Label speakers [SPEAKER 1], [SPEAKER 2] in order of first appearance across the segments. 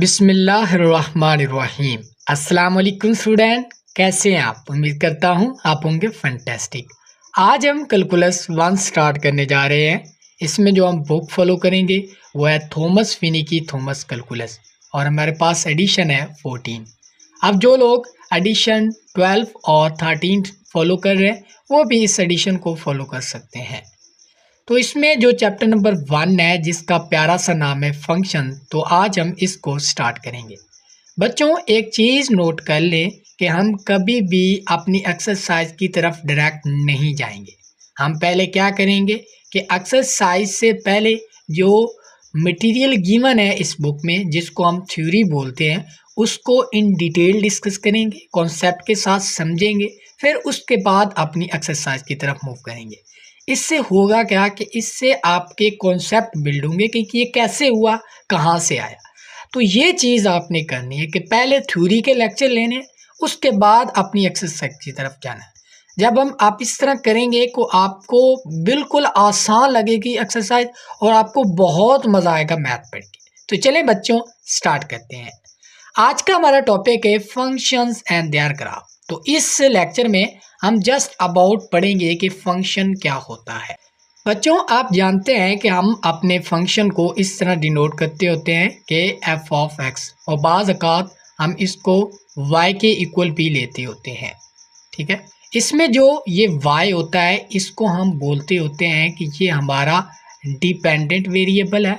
[SPEAKER 1] बिस्मिल्लाहिर्रहमानिर्रहीम। अस्सलाम वालेकुम स्टूडेंट, कैसे हैं आप? उम्मीद करता हूं आप होंगे फैंटास्टिक। आज हम कैलकुलस 1 स्टार्ट करने जा रहे हैं। इसमें जो हम बुक फॉलो करेंगे वो है थॉमस फिनी की थॉमस कैलकुलस, और हमारे पास एडिशन है 14। अब जो लोग एडिशन 12 और 13 फॉलो कर रहे हैं वो भी इस एडिशन को फॉलो कर सकते हैं। तो इसमें जो चैप्टर नंबर 1 है जिसका प्यारा सा नाम है फंक्शन, तो आज हम इसको स्टार्ट करेंगे। बच्चों, एक चीज़ नोट कर लें कि हम कभी भी अपनी एक्सरसाइज की तरफ डायरेक्ट नहीं जाएंगे। हम पहले क्या करेंगे कि एक्सरसाइज से पहले जो मटेरियल गिवन है इस बुक में, जिसको हम थ्योरी बोलते हैं, उसको इन डिटेल डिस्कस करेंगे, कॉन्सेप्ट के साथ समझेंगे, फिर उसके बाद अपनी एक्सरसाइज की तरफ मूव करेंगे। इससे होगा क्या कि इससे आपके कॉन्सेप्ट बिल्ड होंगे कि ये कैसे हुआ, कहाँ से आया। तो ये चीज़ आपने करनी है कि पहले थ्योरी के लेक्चर लेने, उसके बाद अपनी एक्सरसाइज की तरफ जाना है। जब हम आप इस तरह करेंगे तो आपको बिल्कुल आसान लगेगी एक्सरसाइज और आपको बहुत मज़ा आएगा मैथ पढ़ के। तो चलें बच्चों, स्टार्ट करते हैं। आज का हमारा टॉपिक है फंक्शंस एंड देयर ग्राफ। तो इस लेक्चर में हम जस्ट अबाउट पढ़ेंगे कि फंक्शन क्या होता है। बच्चों, आप जानते हैं कि हम अपने फंक्शन को इस तरह डिनोट करते होते हैं कि एफ ऑफ एक्स, और बाज़ अकात हम इसको वाई के इक्वल भी लेते होते हैं। ठीक है, इसमें जो ये वाई होता है इसको हम बोलते होते हैं कि ये हमारा डिपेंडेंट वेरिएबल है,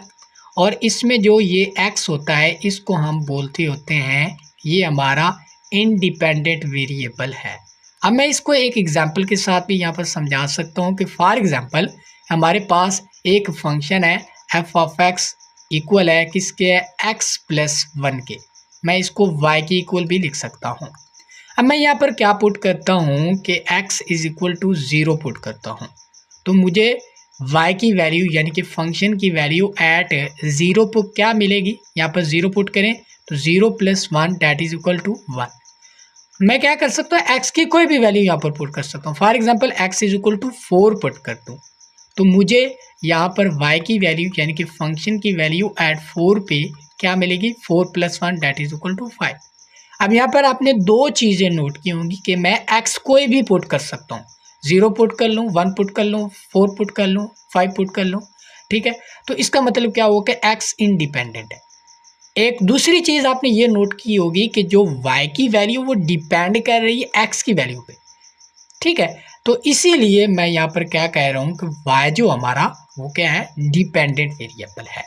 [SPEAKER 1] और इसमें जो ये एक्स होता है इसको हम बोलते होते हैं ये हमारा इंडिपेंडेंट वेरिएबल है। अब मैं इसको एक एग्जांपल के साथ भी यहाँ पर समझा सकता हूँ कि फॉर एग्जांपल हमारे पास एक फंक्शन है एफ ऑफ एक्स इक्वल है किसके, एक्स प्लस 1 के। मैं इसको वाई के इक्वल भी लिख सकता हूँ। अब मैं यहाँ पर क्या पुट करता हूँ कि x is equal to 0 put करता हूँ, तो मुझे y की वैल्यू यानी कि फंक्शन की वैल्यू एट 0 पर क्या मिलेगी। यहाँ पर 0 पुट करें तो 0 plus 1 that is equal to 1। मैं क्या कर सकता हूँ, x की कोई भी वैल्यू यहाँ पर पुट कर सकता हूँ। For example x is equal to 4 put कर दूँ तो मुझे यहाँ पर y की वैल्यू यानी कि फंक्शन की वैल्यू एट 4 पे क्या मिलेगी, 4 plus 1 that is equal to 5। अब यहाँ पर आपने दो चीज़ें नोट की होंगी कि मैं x कोई भी पुट कर सकता हूँ, 0 पुट कर लूँ, 1 पुट कर लूँ, 4 पुट कर लूँ, 5 पुट कर लूँ। ठीक है, तो इसका मतलब क्या होगा कि x इंडिपेंडेंट है। एक दूसरी चीज़ आपने ये नोट की होगी कि जो y की वैल्यू वो डिपेंड कर रही है x की वैल्यू पे। ठीक है, तो इसीलिए मैं यहाँ पर क्या कह रहा हूँ कि y जो हमारा वो क्या है, डिपेंडेंट वेरिएबल है।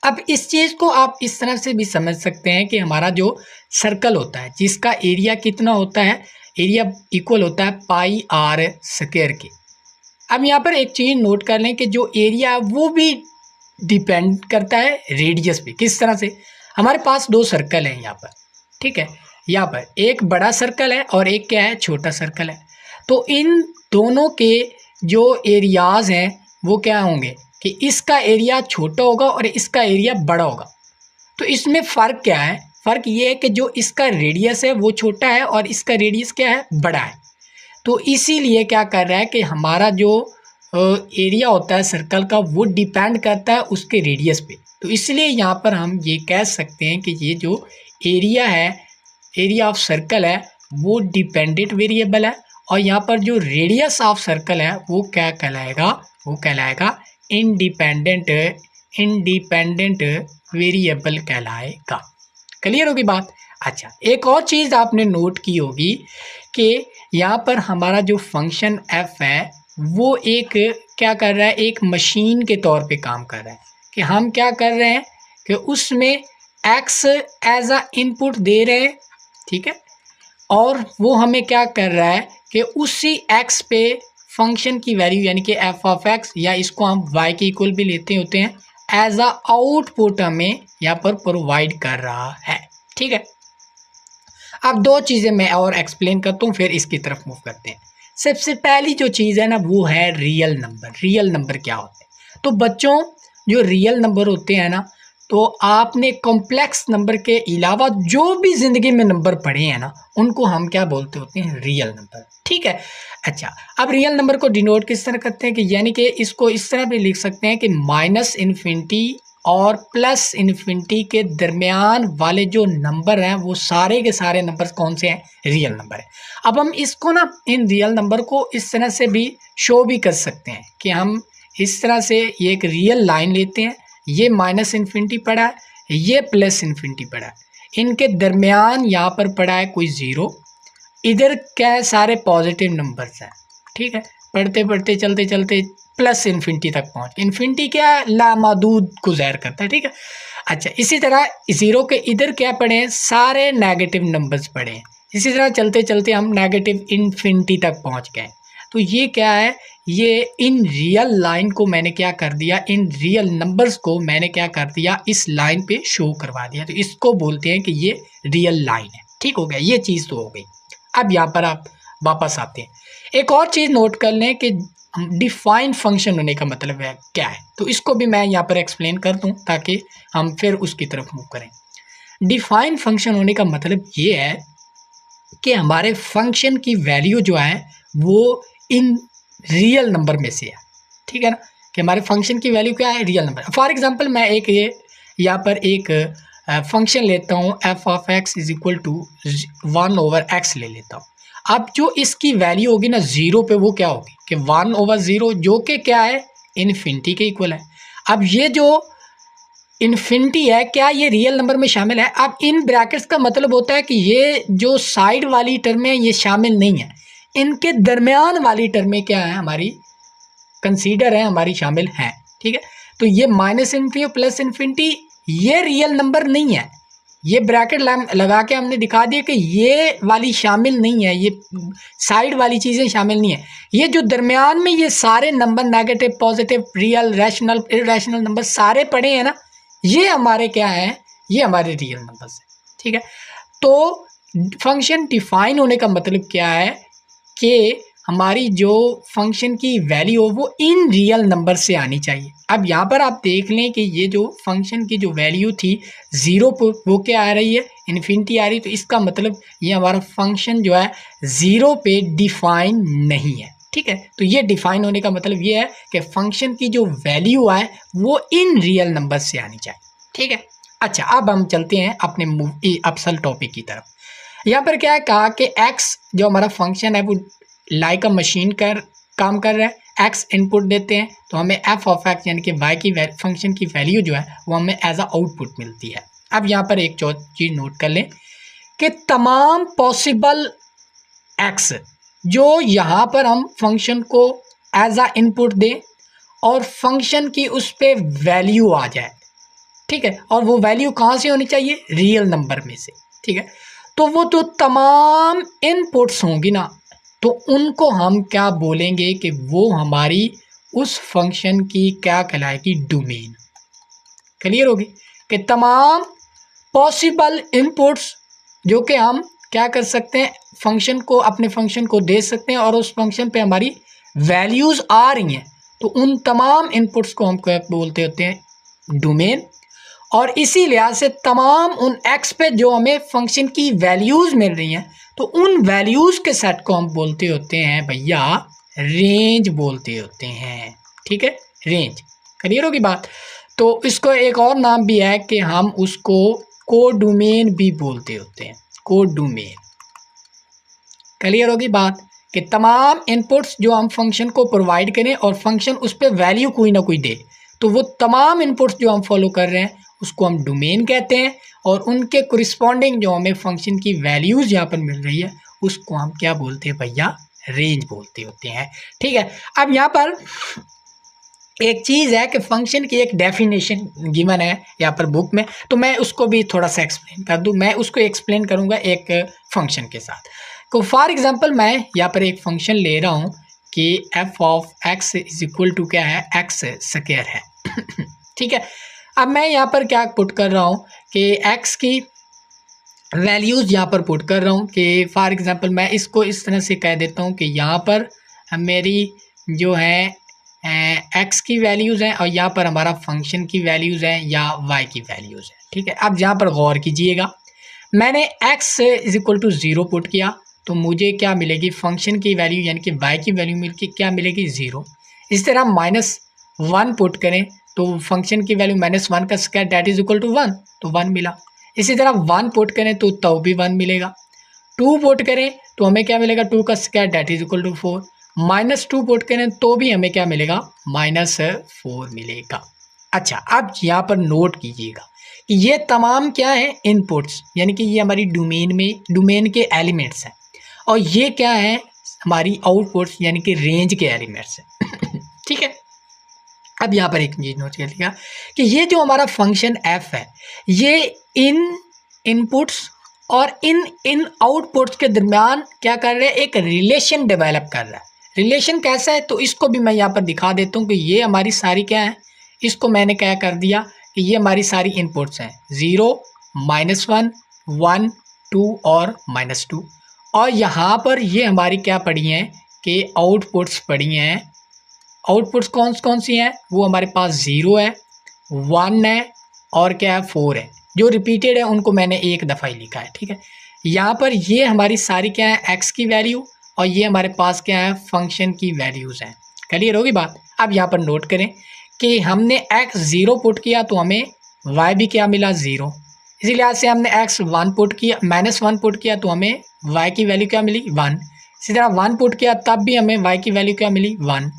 [SPEAKER 1] अब इस चीज़ को आप इस तरह से भी समझ सकते हैं कि हमारा जो सर्कल होता है जिसका एरिया कितना होता है, एरिया इक्वल होता है पाई आर स्क्वायर के। अब यहाँ पर एक चीज़ नोट कर लें कि जो एरिया है वो भी डिपेंड करता है रेडियस पे। किस तरह से, हमारे पास दो सर्कल हैं यहाँ पर। ठीक है, यहाँ पर एक बड़ा सर्कल है और एक क्या है, छोटा सर्कल है। तो इन दोनों के जो एरियाज़ हैं वो क्या होंगे कि इसका एरिया छोटा होगा और इसका एरिया बड़ा होगा। तो इसमें फ़र्क क्या है, फ़र्क ये है कि जो इसका रेडियस है वो छोटा है और इसका रेडियस क्या है, बड़ा है। तो इसीलिए क्या कर रहा है कि हमारा जो एरिया होता है सर्कल का वो डिपेंड करता है उसके रेडियस पे। तो इसलिए यहाँ पर हम ये कह सकते हैं कि ये जो एरिया है, एरिया ऑफ सर्कल है, वो डिपेंडेंट वेरिएबल है, और यहाँ पर जो रेडियस ऑफ सर्कल है वो क्या कहलाएगा, वो कहलाएगा इंडिपेंडेंट वेरिएबल कहलाएगा। क्लियर होगी बात। अच्छा, एक और चीज़ आपने नोट की होगी कि यहाँ पर हमारा जो फंक्शन f है वो एक क्या कर रहा है, एक मशीन के तौर पे काम कर रहा है। कि हम क्या कर रहे हैं कि उसमें x एज अ इनपुट दे रहे हैं। ठीक है, और वो हमें क्या कर रहा है कि उसी x पे फंक्शन की वैल्यू यानी कि f ऑफ x, या इसको हम y के इक्वल भी लेते होते हैं, एज अ आउटपुट हमें यहाँ पर प्रोवाइड कर रहा है। ठीक है, अब दो चीज़ें मैं और एक्सप्लेन करता हूँ फिर इसकी तरफ मूव करते हैं। सबसे पहली जो चीज़ है ना वो है रियल नंबर। रियल नंबर क्या होते हैं, तो बच्चों जो रियल नंबर होते हैं ना, तो आपने कॉम्प्लेक्स नंबर के अलावा जो भी ज़िंदगी में नंबर पढ़े हैं ना उनको हम क्या बोलते होते हैं, रियल नंबर। ठीक है, अच्छा, अब रियल नंबर को डिनोट किस तरह करते हैं कि यानी कि इसको इस तरह भी लिख सकते हैं कि माइनस इन्फिनिटी और प्लस इन्फिनिटी के दरमियान वाले जो नंबर हैं वो सारे के सारे नंबर कौन से हैं, रियल नंबर है। अब हम इसको ना इन रियल नंबर को इस तरह से भी शो भी कर सकते हैं कि हम इस तरह से ये एक रियल लाइन लेते हैं, ये माइनस इन्फिनिटी पड़ा है, ये प्लस इन्फिनिटी पड़ा है, इनके दरमियान यहाँ पर पड़ा है कोई ज़ीरो, इधर क्या है सारे पॉजिटिव नंबर्स हैं। ठीक है, पढ़ते पढ़ते चलते चलते प्लस इन्फिनिटी तक पहुँच, इन्फिनिटी क्या लामहदूद को ज़ाहिर करता है। ठीक है, अच्छा इसी तरह ज़ीरो के इधर क्या पड़े हैं, सारे नेगेटिव नंबर्स पड़े हैं। इसी तरह चलते चलते हम नेगेटिव इन्फिनिटी तक पहुँच गए। तो ये क्या है, ये इन रियल लाइन को मैंने क्या कर दिया, इन रियल नंबर्स को मैंने क्या कर दिया, इस लाइन पे शो करवा दिया। तो इसको बोलते हैं कि ये रियल लाइन है। ठीक हो गया, ये चीज़ तो हो गई। अब यहाँ पर आप वापस आते हैं, एक और चीज़ नोट कर लें कि डिफाइन फंक्शन होने का मतलब है क्या है। तो इसको भी मैं यहाँ पर एक्सप्लेन कर दूँ ताकि हम फिर उसकी तरफ मूव करें। डिफाइन फंक्शन होने का मतलब ये है कि हमारे फंक्शन की वैल्यू जो है वो इन रियल नंबर में से है। ठीक है ना, कि हमारे फंक्शन की वैल्यू क्या है, रियल नंबर। फॉर एग्जांपल मैं एक ये यहाँ पर एक फंक्शन लेता हूँ f of x is equal to 1/x ले लेता हूँ। अब जो इसकी वैल्यू होगी ना ज़ीरो पे, वो क्या होगी कि 1/0, जो कि क्या है, इन्फिनिटी के इक्वल है। अब ये जो इन्फिनिटी है क्या ये रियल नंबर में शामिल है। अब इन ब्रैकेट्स का मतलब होता है कि ये जो साइड वाली टर्म है ये शामिल नहीं है, इनके दरमियान वाली टर्में क्या है हमारी कंसीडर है, हमारी शामिल है। ठीक है, तो ये माइनस इन्फिनिटी और प्लस इन्फिनिटी ये रियल नंबर नहीं है। ये ब्रैकेट लगा के हमने दिखा दिया कि ये वाली शामिल नहीं है, ये साइड वाली चीज़ें शामिल नहीं है। ये जो दरमियान में ये सारे number negative positive real rational irrational number सारे पड़े हैं ना, ये हमारे क्या है, ये हमारे रियल नंबर्स हैं। ठीक है, तो फंक्शन डिफाइन होने का मतलब क्या है कि हमारी जो फंक्शन की वैल्यू हो वो इन रियल नंबर से आनी चाहिए। अब यहाँ पर आप देख लें कि ये जो फंक्शन की जो वैल्यू थी ज़ीरो पर, वो क्या आ रही है, इन्फिनिटी आ रही है। तो इसका मतलब ये हमारा फंक्शन जो है ज़ीरो पे डिफाइन नहीं है। ठीक है, तो ये डिफाइन होने का मतलब ये है कि फंक्शन की जो वैल्यू आए वो इन रियल नंबर से आनी चाहिए। ठीक है, अच्छा अब हम चलते हैं अपने असल टॉपिक की तरफ। यहाँ पर क्या है कहा कि एक्स जो हमारा फंक्शन है वो लाइक अ मशीन काम कर रहा है। एक्स इनपुट देते हैं तो हमें एफ ऑफ एक्स यानी कि वाई की फंक्शन की वैल्यू जो है वो हमें एज अ आउटपुट मिलती है। अब यहाँ पर एक चीज़ नोट कर लें कि तमाम पॉसिबल एक्स जो यहाँ पर हम फंक्शन को एज अ इनपुट दें और फंक्शन की उस पर वैल्यू आ जाए। ठीक है, और वो वैल्यू कहाँ से होनी चाहिए, रियल नंबर में से। ठीक है, तो वो जो तमाम इनपुट्स होंगी ना, तो उनको हम क्या बोलेंगे कि वो हमारी उस फंक्शन की क्या कहलाएगी, डोमेन। क्लियर होगी कि तमाम पॉसिबल इनपुट्स जो कि हम क्या कर सकते हैं, फंक्शन को अपने फंक्शन को दे सकते हैं और उस फंक्शन पे हमारी वैल्यूज़ आ रही हैं, तो उन तमाम इनपुट्स को हम क्या बोलते होते हैं, डोमेन। और इसी लिहाज से तमाम उन एक्स पे जो हमें फंक्शन की वैल्यूज़ मिल रही हैं, तो उन वैल्यूज़ के सेट को हम बोलते होते हैं भैया रेंज बोलते होते हैं। ठीक है, रेंज। क्लियर होगी बात। तो इसको एक और नाम भी है कि हम उसको कोडोमेन भी बोलते होते हैं, कोडोमेन। क्लियर होगी बात कि तमाम इनपुट्स जो हम फंक्शन को प्रोवाइड करें और फंक्शन उस पर वैल्यू कोई ना कोई दे, तो वो तमाम इनपुट्स जो हम फॉलो कर रहे हैं उसको हम डोमेन कहते हैं, और उनके कोरिस्पॉन्डिंग जो हमें फंक्शन की वैल्यूज़ यहाँ पर मिल रही है उसको हम क्या बोलते हैं भैया, रेंज बोलते होते हैं। ठीक है, अब यहाँ पर एक चीज़ है कि फंक्शन की एक डेफिनेशन गिवन है यहाँ पर बुक में, तो मैं उसको भी थोड़ा सा एक्सप्लेन कर दूँ। मैं उसको एक्सप्लेन करूँगा एक फंक्शन के साथ। तो फॉर एग्जांपल मैं यहाँ पर एक फंक्शन ले रहा हूँ कि f of x is equal to क्या है, एक्स स्क्वायर है। ठीक है, अब मैं यहाँ पर क्या पुट कर रहा हूँ कि एक्स की वैल्यूज़ यहाँ पर पुट कर रहा हूँ कि फॉर एग्जांपल मैं इसको इस तरह से कह देता हूँ कि यहाँ पर मेरी जो है एक्स की वैल्यूज़ हैं और यहाँ पर हमारा फंक्शन की वैल्यूज़ हैं या वाई की वैल्यूज़ हैं। ठीक है, अब यहाँ पर गौर कीजिएगा, मैंने x is equal to 0 put किया तो मुझे क्या मिलेगी, फंक्शन की वैल्यू यानी कि वाई की वैल्यू मिल के क्या मिलेगी, 0। इस तरह -1 पुट करें तो फंक्शन की वैल्यू -1 का square that is equal to 1, तो 1 मिला। इसी तरह 1 पुट करें तो भी 1 मिलेगा। 2 पुट करें तो हमें क्या मिलेगा, 2 का square that is equal to 4। -2 put करें तो भी हमें क्या मिलेगा, -4 मिलेगा। अच्छा, अब यहाँ पर नोट कीजिएगा कि ये तमाम क्या है, इनपुट्स, यानी कि ये हमारी डोमेन के एलिमेंट्स हैं, और ये क्या है, हमारी आउटपुट्स यानी कि रेंज के एलिमेंट्स हैं। ठीक है। अब यहाँ पर एक चीज नोट कर लिया कि ये जो हमारा फंक्शन f है, ये इन इनपुट्स और इन आउटपुट्स के दरमियान क्या कर रहे हैं, एक रिलेशन डेवलप कर रहा है। रिलेशन कैसा है, तो इसको भी मैं यहाँ पर दिखा देता हूँ कि ये हमारी सारी क्या है, इसको मैंने क्या कर दिया कि ये हमारी सारी इनपुट्स हैं, 0, -1, 1, 2 और -2, और यहाँ पर ये हमारी क्या पड़ी हैं कि आउटपुट्स पड़ी हैं। आउटपुट्स कौन कौन सी हैं, वो हमारे पास 0 है, 1 है और क्या है, 4 है। जो रिपीटेड है उनको मैंने एक दफ़ा ही लिखा है। ठीक है। यहाँ पर ये हमारी सारी क्या है, x की वैल्यू, और ये हमारे पास क्या है, फंक्शन की वैल्यूज़ हैं। क्लियर होगी बात। अब यहाँ पर नोट करें कि हमने x 0 पुट किया तो हमें y भी क्या मिला, 0। इसी लिहाज से हमने x 1 पुट किया, -1 पुट किया तो हमें y की वैल्यू क्या मिली, 1। इसी तरह 1 पुट किया तब भी हमें y की वैल्यू क्या मिली, 1।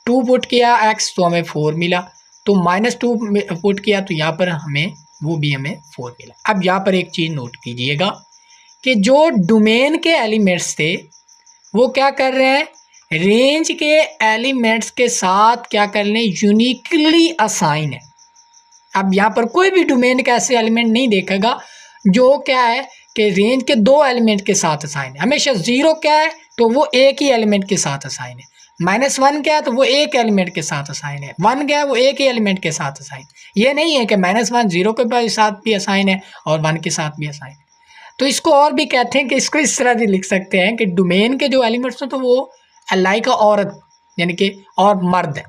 [SPEAKER 1] 2 पुट किया x तो हमें 4 मिला, तो -2 पुट किया तो यहाँ पर हमें 4 मिला। अब यहाँ पर एक चीज़ नोट कीजिएगा कि जो डोमेन के एलिमेंट्स थे वो क्या कर रहे हैं, रेंज के एलिमेंट्स के साथ क्या कर रहे हैं, यूनिकली असाइन है। अब यहाँ पर कोई भी डोमेन का ऐसे एलिमेंट नहीं देखेगा जो क्या है कि रेंज के 2 एलिमेंट के साथ असाइन है। हमेशा 0 क्या है तो वो एक ही एलिमेंट के साथ असाइन है, -1 क्या है तो वो एक एलिमेंट के साथ असाइन है, 1 क्या है वो एक ही एलिमेंट के साथ असाइन। ये नहीं है कि -1 0 के साथ भी असाइन है और 1 के साथ भी असाइन है। तो इसको और भी कहते हैं कि इसको इस तरह भी लिख सकते हैं कि डोमेन के जो एलिमेंट्स हैं तो वो अल्लाह का औरत यानी कि और मर्द है।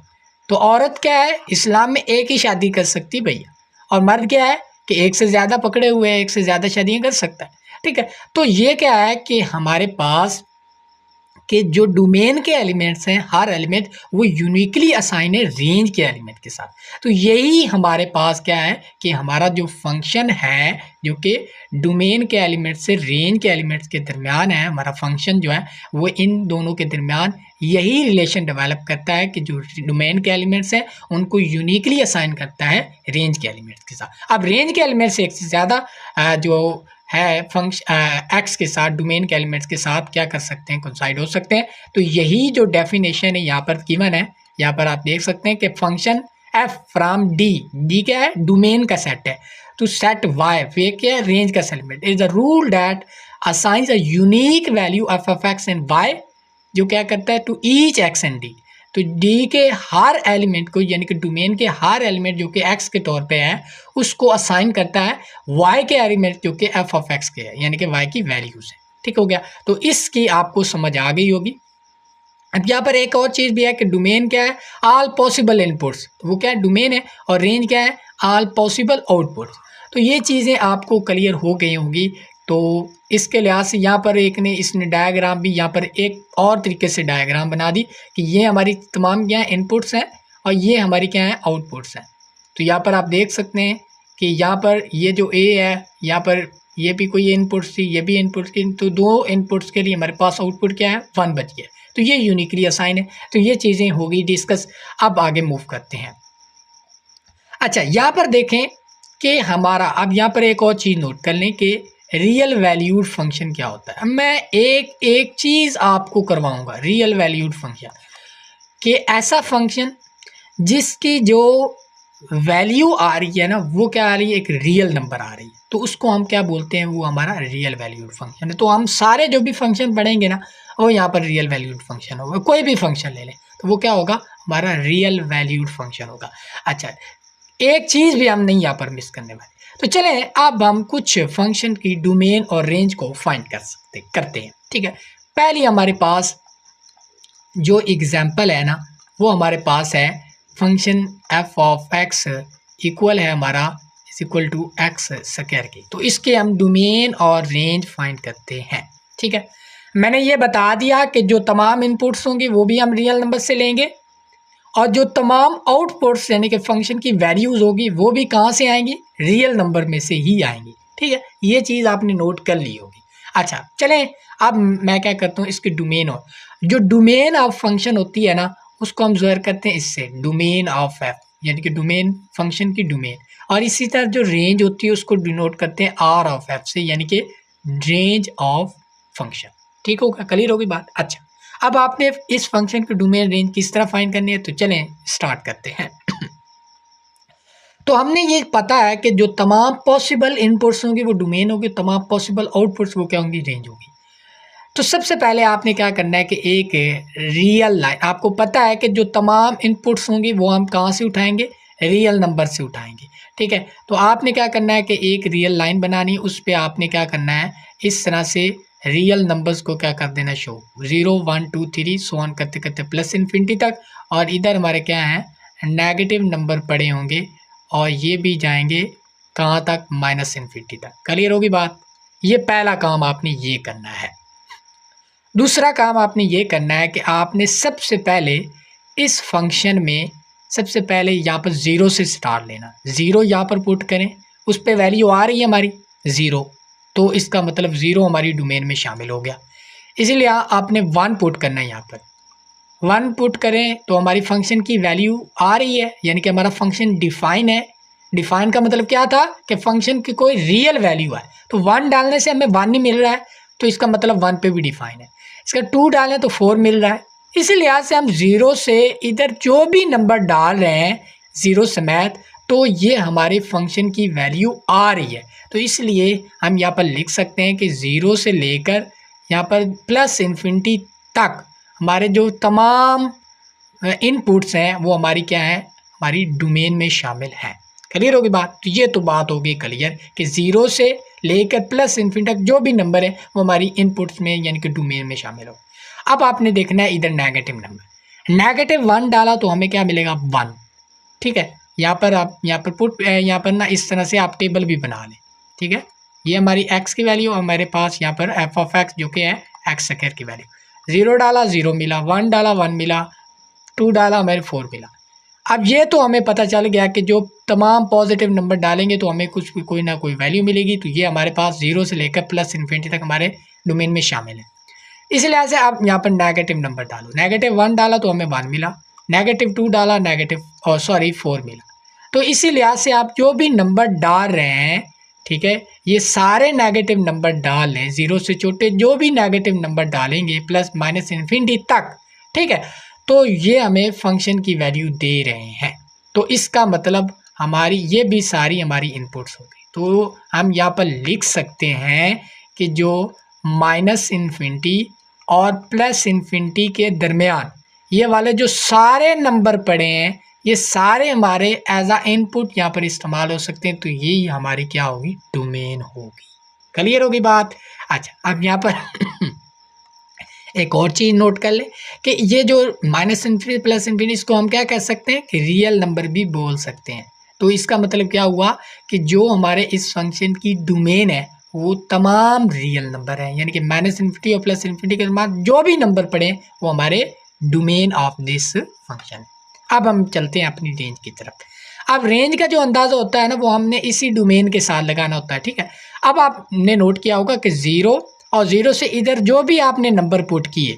[SPEAKER 1] तो औरत क्या है, इस्लाम में एक ही शादी कर सकती भैया, और मर्द क्या है कि एक से ज़्यादा पकड़े हुए हैं, एक से ज़्यादा शादियाँ कर सकता है। ठीक है। तो ये क्या है कि हमारे पास कि जो डोमेन के एलिमेंट्स हैं, हर एलिमेंट वो यूनिकली असाइन है रेंज के एलिमेंट के साथ। तो यही हमारे पास क्या है कि हमारा जो फंक्शन है जो कि डोमेन के एलिमेंट से रेंज के एलिमेंट्स के दरमियान है, हमारा फंक्शन जो है वो इन दोनों के दरमियान यही रिलेशन डेवलप करता है कि जो डोमेन के एलिमेंट्स हैं उनको यूनिकली असाइन करता है रेंज के एलिमेंट्स के साथ। अब रेंज के एलिमेंट्स एक से ज़्यादा जो है फंक्शन एक्स के साथ डोमेन के एलिमेंट्स के साथ क्या कर सकते हैं, कोइंसाइड हो सकते हैं। तो यही जो डेफिनेशन है यहाँ पर गिवन है, यहाँ पर आप देख सकते हैं कि फंक्शन एफ फ्रॉम डी क्या है, डोमेन का सेट है, तो सेट वाई वे क्या है, रेंज का element is the rule that assigns a unique value of x and y, जो क्या करता है to each x and D. तो डी के हर एलिमेंट को यानी कि डोमेन के हर एलिमेंट जो कि एक्स के तौर पे है उसको असाइन करता है वाई के एलिमेंट जो कि एफ ऑफ एक्स के है यानी कि वाई की वैल्यूज है। ठीक हो गया। तो इसकी आपको समझ आ गई होगी। अब यहाँ पर एक और चीज़ भी है कि डोमेन क्या है, ऑल पॉसिबल इनपुट्स, तो वो क्या है डोमेन है, और रेंज क्या है, ऑल पॉसिबल आउटपुट्स। तो ये चीज़ें आपको क्लियर हो गई होंगी। तो इसके लिहाज से यहाँ पर इसने डायग्राम भी यहाँ पर एक और तरीके से डायग्राम बना दी कि ये हमारी तमाम क्या है इनपुट्स हैं और ये हमारी क्या है आउटपुट्स हैं। तो यहाँ पर आप देख सकते हैं कि यहाँ पर ये जो ए है, यहाँ पर ये भी कोई इनपुट्स थी, ये भी इनपुट्स थी, तो 2 इनपुट्स के लिए हमारे पास आउटपुट क्या है 1 बच गया। तो ये यूनिकली असाइन है। तो ये चीज़ें हो गई डिस्कस। अब आगे मूव करते हैं। अच्छा, यहाँ पर देखें कि हमारा अब यहाँ पर एक और चीज़ नोट कर लें कि रियल वैल्यूड फंक्शन क्या होता है। मैं एक चीज़ आपको करवाऊंगा, रियल वैल्यूड फंक्शन कि ऐसा फंक्शन जिसकी जो वैल्यू आ रही है ना वो क्या आ रही है, एक रियल नंबर आ रही है, तो उसको हम क्या बोलते हैं, वो हमारा रियल वैल्यूड फंक्शन है। तो हम सारे जो भी फंक्शन पढ़ेंगे ना वो यहाँ पर रियल वैल्यूड फंक्शन होगा। कोई भी फंक्शन ले लें तो वो क्या होगा, हमारा रियल वैल्यूड फंक्शन होगा। अच्छा, एक चीज़ भी हम नहीं यहाँ पर मिस करने वाले। तो चलें अब हम कुछ फंक्शन की डोमेन और रेंज को फाइंड करते हैं। ठीक है। पहली हमारे पास जो एग्जाम्पल है ना वो हमारे पास है function f of x equal है हमारा is equal to x square की। तो इसके हम डोमेन और रेंज फाइंड करते हैं। ठीक है। मैंने ये बता दिया कि जो तमाम इनपुट्स होंगे वो भी हम रियल नंबर से लेंगे और जो तमाम आउटपुट्स यानी कि फंक्शन की वैल्यूज़ होगी वो भी कहाँ से आएंगी, रियल नंबर में से ही आएंगी। ठीक है, ये चीज़ आपने नोट कर ली होगी। अच्छा चलें, अब मैं क्या करता हूँ, इसकी डोमेन हो, जो डोमेन ऑफ फंक्शन होती है ना, उसको हम ज़ोर करते हैं इससे, डोमेन ऑफ एफ, यानी कि डोमेन फंक्शन की डोमेन। और इसी तरह जो रेंज होती है उसको डिनोट करते हैं आर ऑफ एफ से, यानी कि रेंज ऑफ फंक्शन। ठीक होगा, क्लियर होगी बात। अच्छा, अब आपने इस फंक्शन की डोमेन रेंज किस तरह फाइंड करनी है, तो चलें स्टार्ट करते हैं। तो हमने ये पता है कि जो तमाम पॉसिबल इनपुट्स होंगे वो डोमेन होगी, तमाम पॉसिबल आउटपुट्स वो क्या होंगी, रेंज होगी। तो सबसे पहले आपने क्या करना है कि एक रियल लाइन, आपको पता है कि जो तमाम इनपुट्स होंगी वो हम कहाँ से उठाएंगे, रियल नंबर से उठाएंगे। ठीक है, तो आपने क्या करना है कि एक रियल लाइन बनानी है, उस पर आपने क्या करना है, इस तरह से रियल नंबर्स को क्या कर देना, शो 0 1 2 3 सो ऑन करते करते प्लस इन्फिनिटी तक, और इधर हमारे क्या है, नेगेटिव नंबर पड़े होंगे और ये भी जाएंगे कहाँ तक, माइनस इन्फिनिटी तक। क्लियर होगी बात। ये पहला काम आपने ये करना है। दूसरा काम आपने ये करना है कि आपने सबसे पहले इस फंक्शन में सबसे पहले यहाँ पर ज़ीरो से स्टार्ट लेना, ज़ीरो यहाँ पर पुट करें, उस पर वैल्यू आ रही है हमारी ज़ीरो, तो इसका मतलब ज़ीरो हमारी डोमेन में शामिल हो गया। इसीलिए आपने 1 पुट करना है, यहाँ पर 1 पुट करें तो हमारी फंक्शन की वैल्यू आ रही है, यानी कि हमारा फंक्शन डिफाइन है। डिफाइन का मतलब क्या था कि फंक्शन की कोई रियल वैल्यू है, तो 1 डालने से हमें 1 ही मिल रहा है, तो इसका मतलब 1 पे भी डिफाइन है। इसका 2 डालें तो 4 मिल रहा है। इसी लिहाज से हम ज़ीरो से इधर जो भी नंबर डाल रहे हैं ज़ीरो समेत, तो ये हमारे फंक्शन की वैल्यू आ रही है। तो इसलिए हम यहाँ पर लिख सकते हैं कि ज़ीरो से लेकर यहाँ पर प्लस इन्फिनिटी तक हमारे जो तमाम इनपुट्स हैं वो हमारी क्या है, हमारी डोमेन में शामिल हैं। क्लियर होगी बात। तो ये तो बात होगी क्लियर कि ज़ीरो से लेकर प्लस इन्फिनिटी तक जो भी नंबर है वो हमारी इनपुट्स में यानी कि डोमेन में शामिल हो। अब आपने देखना है इधर नेगेटिव नंबर, -1 डाला तो हमें क्या मिलेगा, 1। ठीक है, यहाँ पर आप यहाँ पर ना इस तरह से आप टेबल भी बना लें। ठीक है, ये हमारी x की वैल्यू, हमारे पास यहाँ पर f ऑफ x जो कि है x स्क्वायर की वैल्यू। 0 डाला 0 मिला, 1 डाला 1 मिला, 2 डाला हमें 4 मिला। अब ये तो हमें पता चल गया कि जो तमाम पॉजिटिव नंबर डालेंगे तो हमें कुछ कोई ना कोई वैल्यू मिलेगी। तो ये हमारे पास 0 से लेकर प्लस इन्फिनिटी तक हमारे डोमेन में शामिल है। इस लिहाज से आप यहाँ पर नेगेटिव नंबर डालो, -1 डाला तो हमें 1 मिला, -2 डाला -4 मिला। तो इसी लिहाज से आप जो भी नंबर डाल रहे हैं, ठीक है, ये सारे नेगेटिव नंबर डाल लें, 0 से छोटे जो भी नेगेटिव नंबर डालेंगे प्लस माइनस इन्फिनिटी तक। ठीक है, तो ये हमें फंक्शन की वैल्यू दे रहे हैं। तो इसका मतलब हमारी ये भी सारी हमारी इनपुट्स हो गई। तो हम यहाँ पर लिख सकते हैं कि जो माइनस इन्फिनिटी और प्लस इन्फिनिटी के दरमियान ये वाले जो सारे नंबर पड़े हैं, ये सारे हमारे एज आ इनपुट यहाँ पर इस्तेमाल हो सकते हैं। तो यही हमारी क्या होगी, डोमेन होगी। क्लियर होगी बात। अच्छा, अब यहाँ पर एक और चीज़ नोट कर ले कि ये जो माइनस इन्फिनिटी प्लस इन्फिनिटी, इसको हम क्या कह सकते हैं कि रियल नंबर भी बोल सकते हैं। तो इसका मतलब क्या हुआ कि जो हमारे इस फंक्शन की डोमेन है वो तमाम रियल नंबर है, यानी कि माइनस इन्फिनिटी और प्लस इन्फिनिटी के बाद जो भी नंबर पड़े वो हमारे डोमेन ऑफ दिस फंक्शन। अब हम चलते हैं अपनी रेंज की तरफ। अब रेंज का जो अंदाज़ा होता है ना वो हमने इसी डोमेन के साथ लगाना होता है। ठीक है, अब आपने नोट किया होगा कि 0 और 0 से इधर जो भी आपने नंबर पुट किए,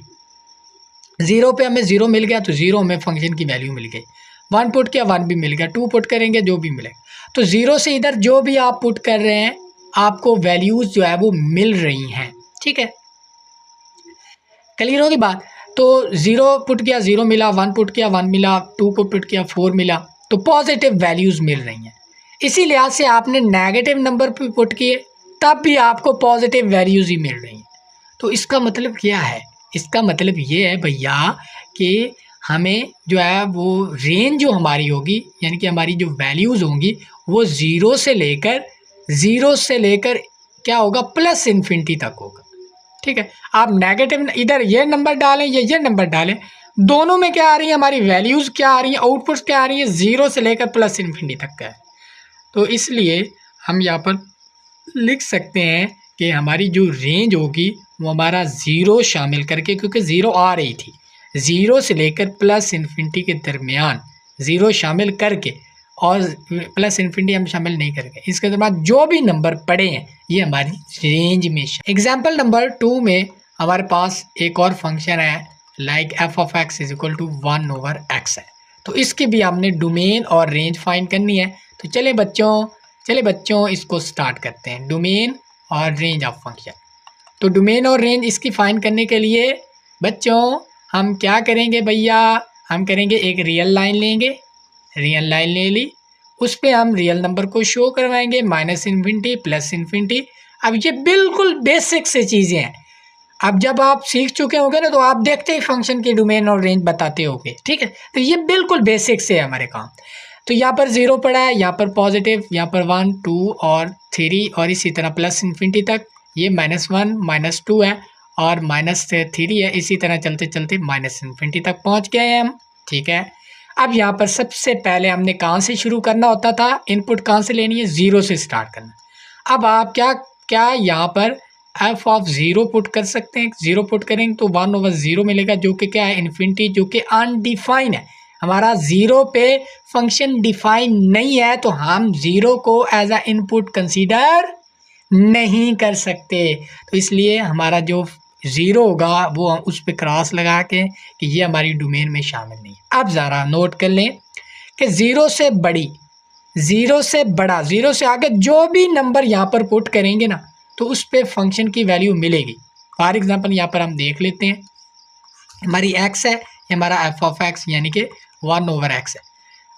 [SPEAKER 1] 0 पे हमें 0 मिल गया तो 0 हमें फंक्शन की वैल्यू मिल गई, 1 पुट किया 1 भी मिल गया, 2 पुट करेंगे जो भी मिलेगा। तो 0 से इधर जो भी आप पुट कर रहे हैं आपको वैल्यूज़ जो है वो मिल रही हैं। ठीक है, क्लियर होगी बात। तो 0 पुट किया 0 मिला, 1 पुट किया 1 मिला, 2 को पुट किया 4 मिला, तो पॉजिटिव वैल्यूज़ मिल रही हैं। इसी लिहाज से आपने नेगेटिव नंबर पे पुट किए तब भी आपको पॉजिटिव वैल्यूज़ ही मिल रही हैं। तो इसका मतलब क्या है, इसका मतलब ये है भैया कि हमें जो है वो रेंज जो हमारी होगी, यानी कि हमारी जो वैल्यूज़ होंगी वो ज़ीरो से लेकर क्या होगा, प्लस इन्फिनिटी तक होगा। ठीक है, आप नेगेटिव इधर ये नंबर डालें या ये नंबर डालें, दोनों में क्या आ रही है, हमारी वैल्यूज़ क्या आ रही हैं, आउटपुट्स क्या आ रही है, 0 से लेकर प्लस इन्फिनिटी तक का है। तो इसलिए हम यहाँ पर लिख सकते हैं कि हमारी जो रेंज होगी वो हमारा 0 शामिल करके, क्योंकि 0 आ रही थी, ज़ीरो से लेकर प्लस इन्फिनिटी के दरमियान ज़ीरो शामिल करके और प्लस इन्फिनिटी हम शामिल नहीं करेंगे, इसके दरमियान जो भी नंबर पड़े हैं ये हमारी रेंज में। एग्जाम्पल नंबर 2 में हमारे पास एक और फंक्शन है like f of x is equal to 1/x है। तो इसकी भी हमने डोमेन और रेंज फाइंड करनी है। तो चले बच्चों इसको स्टार्ट करते हैं, डोमेन और रेंज ऑफ फंक्शन। तो डोमेन और रेंज इसकी फाइंड करने के लिए बच्चों हम क्या करेंगे भैया, हम करेंगे एक रियल लाइन लेंगे, रियल लाइन ले ली, उस पर हम रियल नंबर को शो करवाएंगे माइनस इन्फिनिटी प्लस इन्फिनिटी। अब ये बिल्कुल बेसिक से चीज़ें हैं, अब जब आप सीख चुके होंगे ना तो आप देखते ही फंक्शन के डोमेन और रेंज बताते होंगे, ठीक है। तो ये बिल्कुल बेसिक से है हमारे काम। तो यहाँ पर 0 पड़ा है, यहाँ पर पॉजिटिव, यहाँ पर 1 2 और 3 और इसी तरह प्लस इन्फिनिटी तक, ये -1 -2 है और -3 है, इसी तरह चलते चलते माइनस इन्फिनिटी तक पहुँच गए हैं हम, ठीक है। अब यहाँ पर सबसे पहले हमने कहाँ से शुरू करना होता था, इनपुट कहाँ से लेनी है, 0 से स्टार्ट करना। अब आप क्या यहाँ पर एफ ऑफ 0 पुट कर सकते हैं, 0 पुट करेंगे तो 1/0 मिलेगा, जो कि क्या है इन्फिनिटी, जो कि अनडिफाइन है। हमारा 0 पे फंक्शन डिफाइन नहीं है तो हम 0 को एज अ इनपुट कंसीडर नहीं कर सकते। तो इसलिए हमारा जो 0 होगा वो हम उस पर क्रॉस लगा के कि ये हमारी डोमेन में शामिल नहीं है। अब ज़रा नोट कर लें कि 0 से बड़ी, 0 से बड़ा, 0 से आगे जो भी नंबर यहाँ पर पुट करेंगे ना तो उस पर फंक्शन की वैल्यू मिलेगी। फॉर एग्जांपल यहाँ पर हम देख लेते हैं, हमारी x है, ये हमारा एफ ऑफ एक्स यानी कि 1/x है।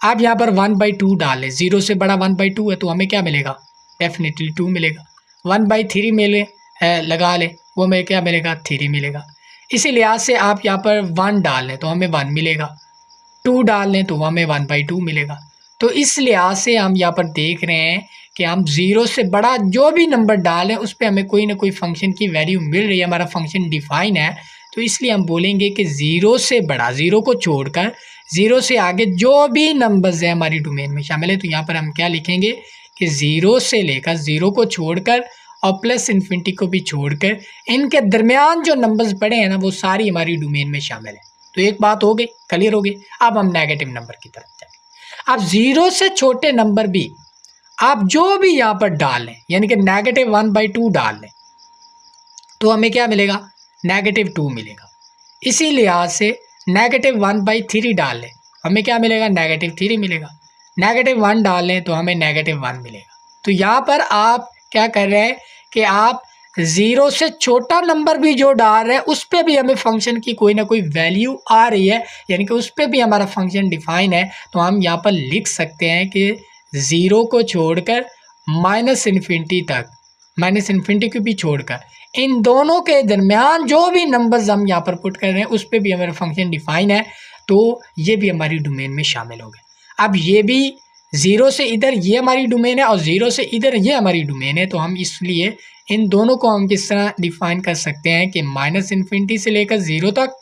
[SPEAKER 1] अब यहाँ पर 1/2 डाल लें, 0 से बड़ा 1/2 है तो हमें क्या मिलेगा, डेफिनेटली 2 मिलेगा। 1/3 मिले लगा लें, वो हमें क्या मिलेगा, 3 मिलेगा। इसी लिहाज से आप यहाँ पर 1 डाल लें तो हमें 1 मिलेगा, 2 डाल लें तो हमें 1/2 मिलेगा। तो इस लिहाज से हम यहाँ पर देख रहे हैं कि हम 0 से बड़ा जो भी नंबर डालें उस पर हमें कोई ना कोई फंक्शन की वैल्यू मिल रही है, हमारा फंक्शन डिफाइन है। तो इसलिए हम बोलेंगे कि 0 से बड़ा, 0 को छोड़कर 0 से आगे जो भी नंबर्स हैं हमारी डोमेन में शामिल है। तो यहाँ पर हम क्या लिखेंगे कि 0 से लेकर, 0 को छोड़कर और प्लस इन्फिनिटी को भी छोड़कर इनके दरमियान जो नंबर्स पड़े हैं ना वो सारी हमारी डोमेन में शामिल है। तो एक बात हो गई, क्लियर हो गई। अब हम नेगेटिव नंबर की तरफ जाएंगे। अब 0 से छोटे नंबर भी आप जो भी यहाँ पर डाल लें, यानी कि -1/2 डाल लें तो हमें क्या मिलेगा, -2 मिलेगा। इसी लिहाज से -1/3 डाल लें हमें क्या मिलेगा, -3 मिलेगा। -1 डाल लें तो हमें -1 मिलेगा। तो यहाँ पर आप क्या कर रहे हैं कि आप 0 से छोटा नंबर भी जो डाल रहे हैं उस पर भी हमें फंक्शन की कोई ना कोई वैल्यू आ रही है, यानी कि उस पर भी हमारा फंक्शन डिफाइन है। तो हम यहाँ पर लिख सकते हैं कि 0 को छोड़कर माइनस इन्फिनिटी तक, माइनस इन्फिनिटी को भी छोड़कर इन दोनों के दरमियान जो भी नंबर्स हम यहाँ पर पुट कर रहे हैं उस पर भी हमारा फंक्शन डिफाइन है। तो ये भी हमारी डोमेन में शामिल हो गया। अब ये भी 0 से इधर ये हमारी डोमेन है और 0 से इधर ये हमारी डोमेन है। तो हम इसलिए इन दोनों को हम किस तरह डिफाइन कर सकते हैं कि माइनस इन्फिनिटी से लेकर 0 तक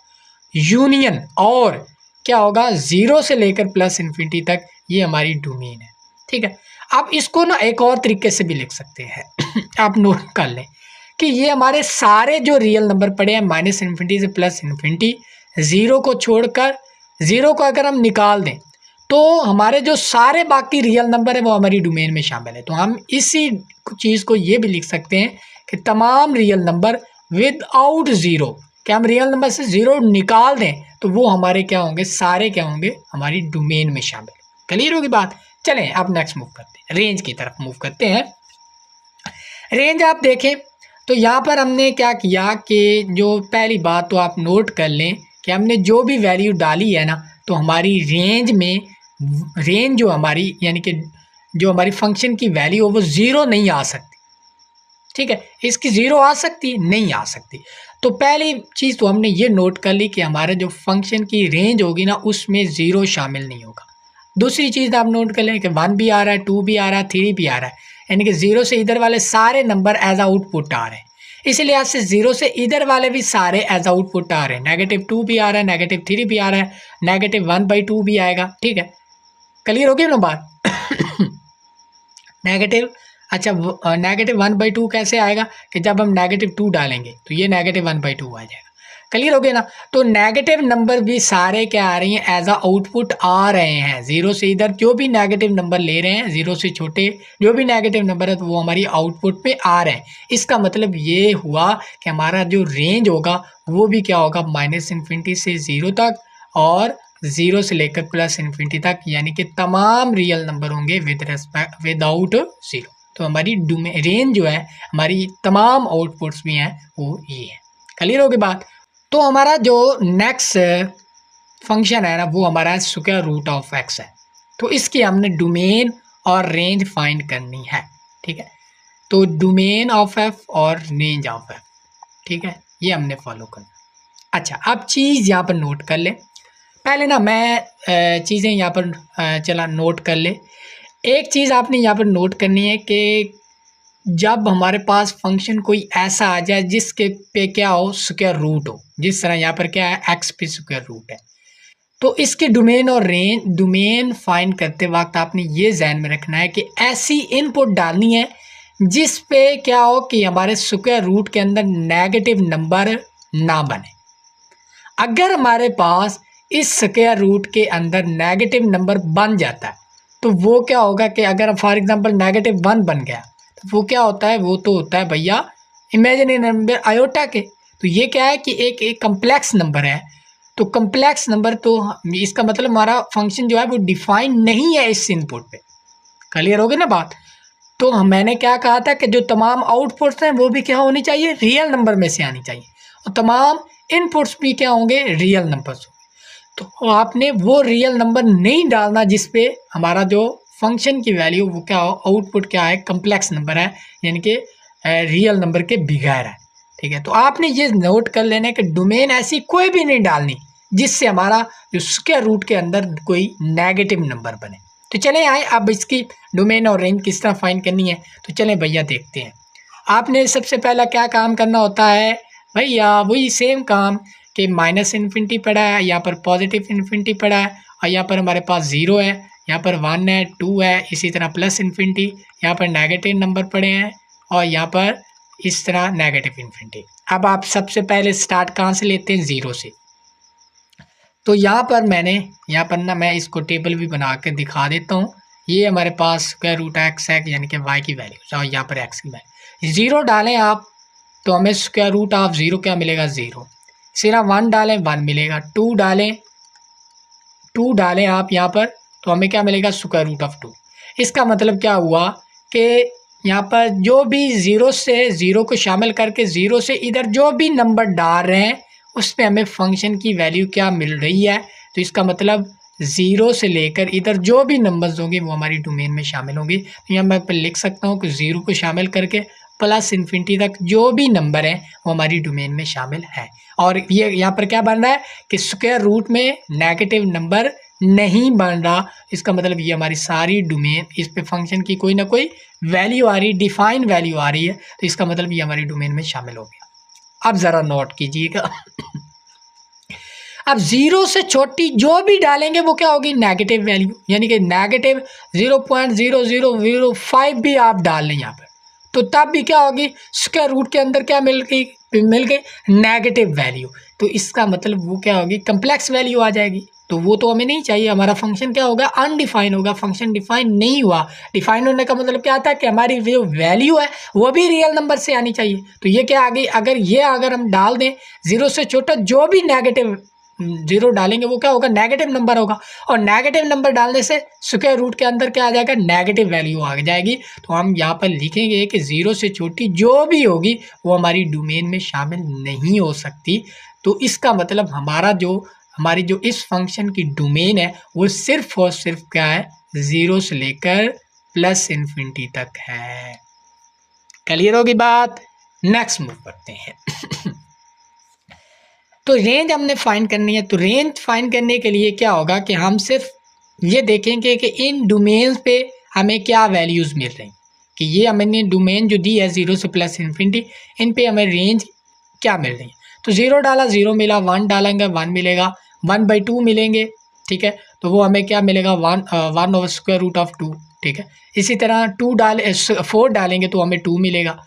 [SPEAKER 1] यूनियन, और क्या होगा 0 से लेकर प्लस इन्फिनिटी तक ये हमारी डोमेन है, ठीक है। आप इसको ना एक और तरीके से भी लिख सकते हैं आप नोट कर लें कि ये हमारे सारे जो रियल नंबर पड़े हैं माइनस इन्फिनिटी से प्लस इन्फिनिटी, 0 को छोड़कर, 0 को अगर हम निकाल दें तो हमारे जो सारे बाकी रियल नंबर है वो हमारी डोमेन में शामिल है। तो हम इसी चीज़ को ये भी लिख सकते हैं कि तमाम रियल नंबर विदाउट 0, कि हम रियल नंबर से 0 निकाल दें तो वो हमारे क्या होंगे, सारे क्या होंगे, हमारी डोमेन में शामिल। क्लियर होगी बात। चलें अब नेक्स्ट मूव करते हैं, रेंज की तरफ मूव करते हैं। रेंज आप देखें तो यहाँ पर हमने क्या किया कि जो पहली बात तो आप नोट कर लें कि हमने जो भी वैल्यू डाली है ना तो हमारी रेंज में, रेंज जो हमारी यानी कि जो हमारी फंक्शन की वैल्यू हो वो 0 नहीं आ सकती, ठीक है। इसकी 0 आ सकती, नहीं आ सकती। तो पहली चीज़ तो हमने ये नोट कर ली कि हमारा जो फंक्शन की रेंज होगी ना उसमें 0 शामिल नहीं होगा। दूसरी चीज़ आप नोट कर लें कि 1 भी आ रहा है, 2 भी आ रहा है, 3 भी आ रहा है, यानी कि 0 से इधर वाले सारे नंबर एज आउटपुट आ रहे हैं। इसीलिए आज से 0 से इधर वाले भी सारे एज आउटपुट आ रहे हैं। -2 भी आ रहा है, -3 भी आ रहा है, -1/2 भी आएगा, ठीक है। क्लियर हो गई ना बात नेगेटिव, अच्छा -1/2 कैसे आएगा कि जब हम -2 डालेंगे तो ये -1/2 आ जाएगा। क्लियर हो गया ना। तो नेगेटिव नंबर भी सारे क्या आ रही हैं, एज अ आउटपुट आ रहे हैं। जीरो से इधर जो भी नेगेटिव नंबर ले रहे हैं, जीरो से छोटे जो भी नेगेटिव नंबर है तो वो हमारी आउटपुट पे आ रहे हैं। इसका मतलब ये हुआ कि हमारा जो रेंज होगा वो भी क्या होगा, -इन्फिनिटी से ज़ीरो तक और ज़ीरो से लेकर +इन्फिनिटी तक, यानी कि तमाम रियल नंबर होंगे विदाउट ज़ीरो। तो हमारी रेंज जो है, हमारी तमाम आउटपुट्स भी हैं वो ये है। क्लियर होगी बात। तो हमारा जो नेक्स्ट फंक्शन है ना वो हमारा स्क्वायर रूट ऑफ एक्स है। तो इसकी हमने डोमेन और रेंज फाइंड करनी है, ठीक है। तो डोमेन ऑफ एफ और रेंज ऑफ एफ, ठीक है, ये हमने फॉलो करना। अच्छा, अब चीज़ यहाँ पर नोट कर ले। पहले ना मैं चीज़ें यहाँ पर चला नोट कर ले। एक चीज़ आपने यहाँ पर नोट करनी है कि जब हमारे पास फंक्शन कोई ऐसा आ जाए जिसके पे क्या हो, स्क्वायर रूट हो, जिस तरह यहाँ पर क्या है, एक्स पे स्क्वायर रूट है, तो इसके डोमेन और रेंज, डोमेन फाइंड करते वक्त आपने ये ध्यान में रखना है कि ऐसी इनपुट डालनी है जिस पे क्या हो कि हमारे स्क्वायर रूट के अंदर नेगेटिव नंबर ना बने। अगर हमारे पास इस स्क्वायर रूट के अंदर नेगेटिव नंबर बन जाता है तो वो क्या होगा कि अगर फॉर एग्जांपल -1 बन गया तो वो क्या होता है, वो तो होता है भैया इमेजिनरी नंबर आयोटा के। तो ये क्या है कि एक कम्प्लेक्स नंबर है। तो कम्प्लेक्स नंबर, तो इसका मतलब हमारा फंक्शन जो है वो डिफाइन नहीं है इस इनपुट पे। क्लियर हो गई ना बात। तो मैंने क्या कहा था कि जो तमाम आउटपुट्स हैं वो भी क्या होनी चाहिए, रियल नंबर में से आनी चाहिए, और तमाम इनपुट्स भी क्या होंगे, रियल नंबर्स होंगे। तो आपने वो रियल नंबर नहीं डालना जिस पे हमारा जो फंक्शन की वैल्यू वो क्या हो, आउटपुट क्या है, कम्प्लेक्स नंबर है, यानी कि रियल नंबर के बिगैर है, ठीक है। तो आपने ये नोट कर लेना कि डोमेन ऐसी कोई भी नहीं डालनी जिससे हमारा जो स्क्वायर रूट के अंदर कोई नेगेटिव नंबर बने। तो चले आए अब इसकी डोमेन और रेंज किस तरह फाइंड करनी है, तो चलें भैया देखते हैं। आपने सबसे पहला क्या काम करना होता है भैया, वही सेम काम कि -इन्फिनिटी पड़ा है, यहाँ पर पॉजिटिव इन्फिनिटी पड़ा है, और यहाँ पर हमारे पास 0 है, यहाँ पर 1 है, 2 है, इसी तरह +इन्फिनिटी, यहाँ पर नेगेटिव नंबर पड़े हैं, और यहाँ पर इस तरह नेगेटिव इन्फिनिटी। अब आप सबसे पहले स्टार्ट कहाँ से लेते हैं, 0 से। तो यहाँ पर ना मैं इसको टेबल भी बना के दिखा देता हूँ। ये हमारे पास स्क्वायर रूट एक्स है, यानी कि वाई की वैल्यू, और यहाँ पर एक्स की वैल्यू। 0 डालें आप तो हमें स्क्वायर रूट ऑफ 0 क्या मिलेगा, 0। सिर्फ 1 डालें 1 मिलेगा, 2 डालें आप यहाँ पर तो हमें क्या मिलेगा, स्क्वायर रूट ऑफ 2। इसका मतलब क्या हुआ कि यहाँ पर जो भी 0 से 0 को शामिल करके 0 से इधर जो भी नंबर डाल रहे हैं उस पर हमें फंक्शन की वैल्यू क्या मिल रही है। तो इसका मतलब 0 से लेकर इधर जो भी नंबर्स होंगे वो हमारी डोमेन में शामिल होंगे। तो यहाँ मैं लिख सकता हूँ कि 0 को शामिल करके +इन्फिनिटी तक जो भी नंबर है वो हमारी डोमेन में शामिल है। और ये यहाँ पर क्या बन रहा है कि स्क्वायर रूट में नेगेटिव नंबर नहीं बन रहा। इसका मतलब ये हमारी सारी डोमेन, इस पे फंक्शन की कोई ना कोई वैल्यू आ रही, डिफाइन वैल्यू आ रही है, तो इसका मतलब ये हमारी डोमेन में शामिल हो गया। अब ज़रा नोट कीजिएगा। अब 0 से छोटी जो भी डालेंगे वो क्या होगी, नेगेटिव वैल्यू, यानी कि नेगेटिव 0.0005 भी आप डाल लें यहाँ पर तो तब भी क्या होगी, स्क्वायर रूट के अंदर क्या मिल गई नेगेटिव वैल्यू। तो इसका मतलब वो क्या होगी, कम्प्लेक्स वैल्यू आ जाएगी। तो वो तो हमें नहीं चाहिए। हमारा फंक्शन क्या होगा, अनडिफाइन होगा। फंक्शन डिफाइन नहीं हुआ। डिफाइन होने का मतलब क्या था कि हमारी जो वैल्यू है वो भी रियल नंबर से आनी चाहिए। तो ये क्या आ गई, अगर हम डाल दें 0 से छोटा जो भी नेगेटिव 0 डालेंगे वो क्या होगा, नेगेटिव नंबर होगा। और नेगेटिव नंबर डालने से स्क्वायर रूट के अंदर क्या आ जाएगा, नेगेटिव वैल्यू आ जाएगी। तो हम यहाँ पर लिखेंगे कि 0 से छोटी जो भी होगी वो हमारी डोमेन में शामिल नहीं हो सकती। तो इसका मतलब हमारी जो इस फंक्शन की डोमेन है वो सिर्फ और सिर्फ क्या है, 0 से लेकर +इन्फिनिटी तक है। क्लियर होगी बात। नेक्स्ट मूव करते हैं। तो रेंज हमने फाइंड करनी है। तो रेंज फाइंड करने के लिए क्या होगा कि हम सिर्फ ये देखेंगे कि इन डोमेन्स पे हमें क्या वैल्यूज़ मिल रही, कि ये हमने डोमेन जो दी है 0 से +इन्फिनिटी, इन पे हमें रेंज क्या मिल रही है। तो 0 डाला 0 मिला, 1 डालेंगे 1 मिलेगा, 1/2 मिलेंगे, ठीक है। तो वो हमें क्या मिलेगा, 1/√2, ठीक है। इसी तरह 4 डालेंगे तो हमें 2 मिलेगा।